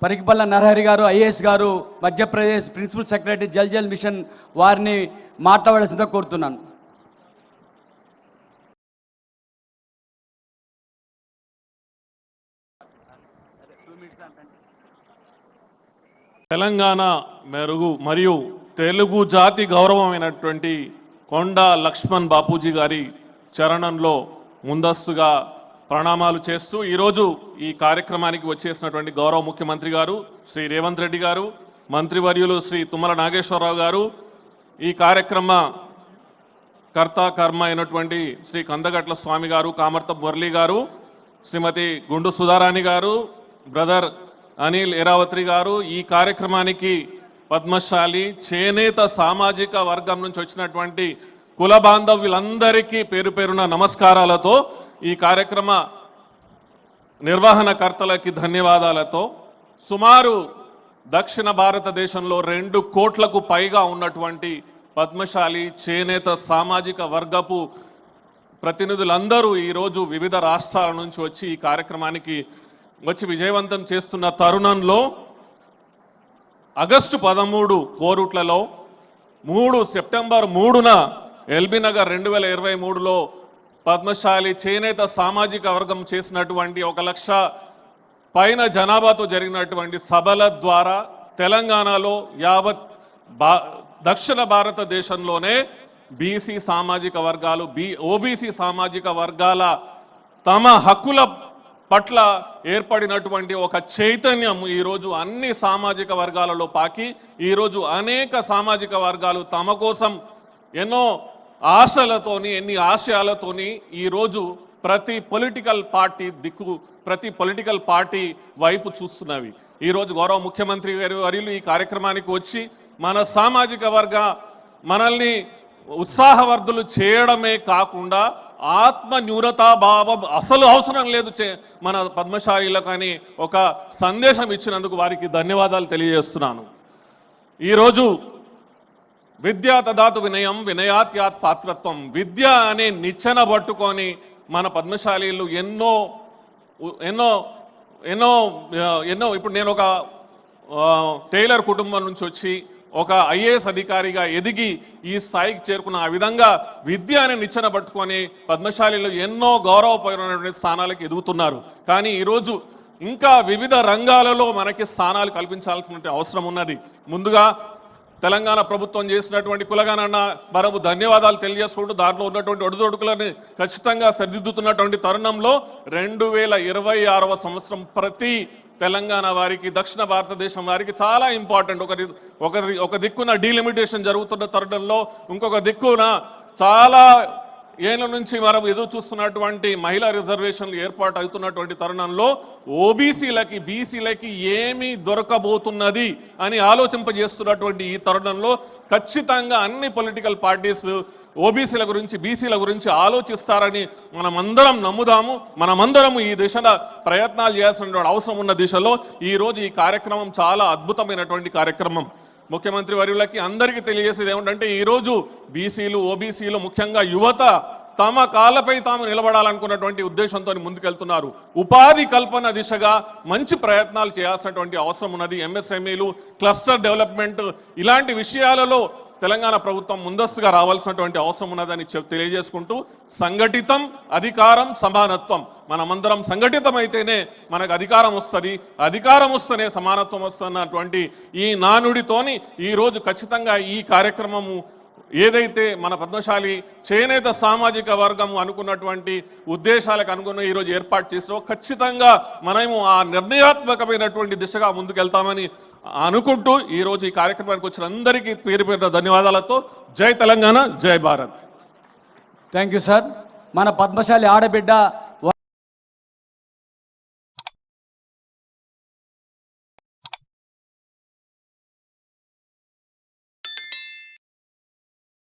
పరికిపల్ల నరహరి గారు ఐఏఎస్ గారు Madhya Pradesh principal secretary Jal Jal mission వారిని మాట్లాడాల్సిందిగా కోరుతున్నాను. తెలంగాణ మెరుగు మరియు తెలుగు జాతి గౌరవమైనటువంటి కొండా లక్ష్మణ్ బాపూజీ గారి చరణంలో ముందస్తుగా ప్రణామాలు చేస్తూ ఈరోజు ఈ కార్యక్రమానికి వచ్చేసినటువంటి గౌరవ ముఖ్యమంత్రి గారు శ్రీ రేవంత్ రెడ్డి గారు, మంత్రివర్యులు శ్రీ తుమ్మల నాగేశ్వరరావు గారు, ఈ కార్యక్రమ కర్మ అయినటువంటి శ్రీ కందగట్ల స్వామి గారు, కామర్త మురళి గారు, శ్రీమతి గుండు సుధారాణి గారు, బ్రదర్ అనిల్ ఎరావత్రి గారు, ఈ కార్యక్రమానికి పద్మశాలి చేనేత సామాజిక వర్గం నుంచి వచ్చినటువంటి కుల బాంధవ్యులందరికీ పేరు పేరున నమస్కారాలతో, ఈ కార్యక్రమ నిర్వహణకర్తలకి ధన్యవాదాలతో, సుమారు దక్షిణ భారతదేశంలో 2 కోట్లకు పైగా ఉన్నటువంటి పద్మశాలి చేనేత సామాజిక వర్గపు ప్రతినిధులందరూ ఈరోజు వివిధ రాష్ట్రాల నుంచి వచ్చి ఈ కార్యక్రమానికి వచ్చి విజయవంతం చేస్తున్న తరుణంలో ఆగస్టు 13 కోరుట్లలో, సెప్టెంబర్ 3న ఎల్బీ నగర్ 2023లో పద్మశాలి చేనేత సామాజిక వర్గం చేసినటువంటి 1 లక్ష పైన జనాభాతో జరిగినటువంటి సభల ద్వారా తెలంగాణలో యావత్ దక్షిణ భారతదేశంలోనే బీసీ సామాజిక వర్గాలు, ఓబీసీ సామాజిక వర్గాల తమ హక్కుల పట్ల ఏర్పడినటువంటి ఒక చైతన్యం ఈరోజు అన్ని సామాజిక వర్గాలలో పాకి ఈరోజు అనేక సామాజిక వర్గాలు తమ కోసం ఎన్నో ఆశలతోని, ఎన్ని ఆశయాలతోని ఈరోజు ప్రతి పొలిటికల్ పార్టీ వైపు చూస్తున్నవి. ఈరోజు గౌరవ ముఖ్యమంత్రి గారి వర్యులు ఈ కార్యక్రమానికి వచ్చి మన సామాజిక వర్గ మనల్ని ఉత్సాహవర్ధులు చేయడమే కాకుండా ఆత్మ న్యూనతాభావం అసలు అవసరం లేదు మన పద్మశాలీలకు అని ఒక సందేశం ఇచ్చినందుకు వారికి ధన్యవాదాలు తెలియజేస్తున్నాను. ఈరోజు విద్యా తదాతు వినయం వినయాత్యాత్ పాత్రత్వం, విద్య అనే నిచ్చెన పట్టుకొని మన పద్మశాలీలు ఎన్నో ఎన్నో ఎన్నో ఎన్నో ఇప్పుడు నేను ఒక టైలర్ కుటుంబం నుంచి వచ్చి ఒక ఐఏఎస్ అధికారిగా ఎదిగి ఈ స్థాయికి చేరుకున్న ఆ విధంగా విద్య అనే నిచ్చెన పట్టుకొని పద్మశాలీలు ఎన్నో గౌరవపరమైనటువంటి స్థానాలకు ఎదుగుతున్నారు. కానీ ఈరోజు ఇంకా వివిధ రంగాలలో మనకి స్థానాలు కల్పించాల్సిన అవసరం ఉన్నది. ముందుగా తెలంగాణ ప్రభుత్వం చేసినటువంటి కులగణన మనము ధన్యవాదాలు తెలియజేసుకుంటూ దాంట్లో ఉన్నటువంటి ఒడిదొడుకులని ఖచ్చితంగా సరిదిద్దుతున్నటువంటి తరుణంలో 2026వ సంవత్సరం ప్రతి తెలంగాణ వారికి, దక్షిణ భారతదేశం వారికి చాలా ఇంపార్టెంట్. ఒక దిక్కున డీలిమిటేషన్ జరుగుతున్న తరుణంలో ఇంకొక దిక్కున చాలా ఏళ్ళ నుంచి మనం ఎదురు చూస్తున్నటువంటి మహిళా రిజర్వేషన్లు ఏర్పాటు అవుతున్నటువంటి తరుణంలో ఓబీసీలకి, బీసీలకి ఏమి దొరకబోతున్నది అని ఆలోచింపజేస్తున్నటువంటి ఈ తరుణంలో ఖచ్చితంగా అన్ని పొలిటికల్ పార్టీస్ ఓబీసీల గురించి, బీసీల గురించి ఆలోచిస్తారని మనమందరం నమ్ముదాము. మనమందరం ఈ దిశలో ప్రయత్నాలు చేయాల్సిన అవసరం ఉన్న దిశలో ఈరోజు ఈ కార్యక్రమం చాలా అద్భుతమైనటువంటి కార్యక్రమం. ముఖ్యమంత్రి వర్యులకి అందరికీ తెలియజేసేది ఏమిటంటే ఈరోజు బీసీలు, ఓబీసీలు, ముఖ్యంగా యువత తమ కాళ్ళపై తాము నిలబడాలనుకున్నటువంటి ఉద్దేశంతో ముందుకెళ్తున్నారు. ఉపాధి కల్పన దిశగా మంచి ప్రయత్నాలు చేయాల్సినటువంటి అవసరం ఉన్నది. ఎంఎస్ఎంఈలు, క్లస్టర్ డెవలప్మెంట్ ఇలాంటి విషయాలలో తెలంగాణ ప్రభుత్వం ముందస్తుగా రావాల్సినటువంటి అవసరం ఉన్నదని తెలియజేసుకుంటూ, సంఘటితం, అధికారం, సమానత్వం, మనమందరం సంఘటితమైతేనే మనకు అధికారం వస్తుంది, అధికారం వస్తేనే సమానత్వం వస్తున్నటువంటి ఈ నానుడితోని ఈరోజు ఖచ్చితంగా ఈ కార్యక్రమము ఏదైతే మన పద్మశాలి చేనేత సామాజిక వర్గము అనుకున్నటువంటి ఉద్దేశాలకు అనుగుణ ఈరోజు ఏర్పాటు చేసినా ఖచ్చితంగా మనము ఆ నిర్ణయాత్మకమైనటువంటి దిశగా ముందుకెళ్తామని అనుకుంటూ ఈరోజు ఈ కార్యక్రమానికి వచ్చిన అందరికీ పేరు పేరున ధన్యవాదాలతో జై తెలంగాణ, జై భారత్. Thank you sir. మన పద్మశాలి ఆడబిడ్డ